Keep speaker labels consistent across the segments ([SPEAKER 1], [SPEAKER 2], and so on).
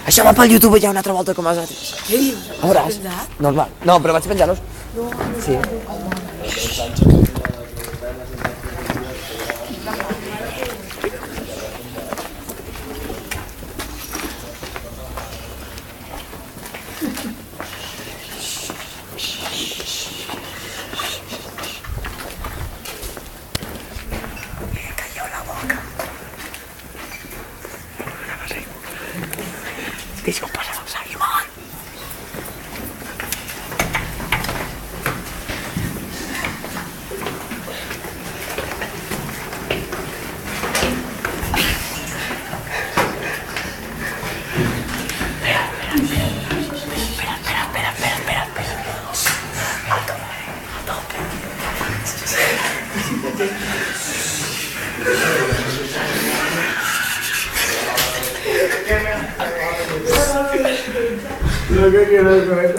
[SPEAKER 1] Això va pel YouTube ja una altra volta com els altres. A veuràs. Normal. No, però vaig penjar-los. Sí. Deixa'm passar el Simon.
[SPEAKER 2] Lo que quiero es comer.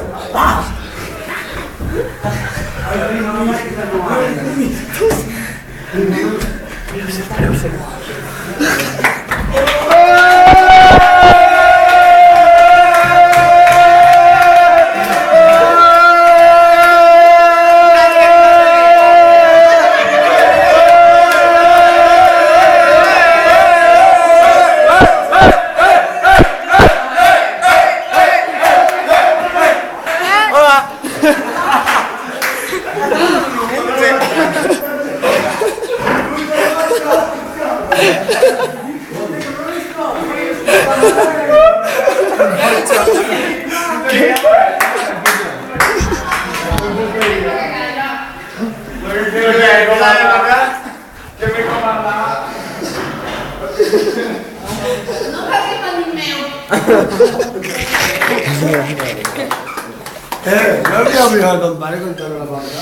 [SPEAKER 2] No había mirado con padre con toda la palabra.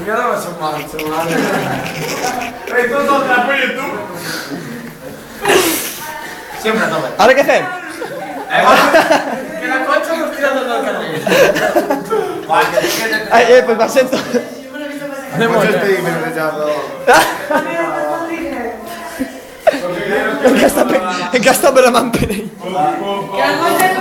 [SPEAKER 2] Mira la vas a marcha, madre. Esto es otra por YouTube. Siempre toma.
[SPEAKER 1] Ara què fem?
[SPEAKER 2] Que la concha nos tira todo el carril.
[SPEAKER 1] Pues va ser tot.
[SPEAKER 2] Mucho estoy inventando.
[SPEAKER 1] Encara està bramant per ell.
[SPEAKER 2] Que la concha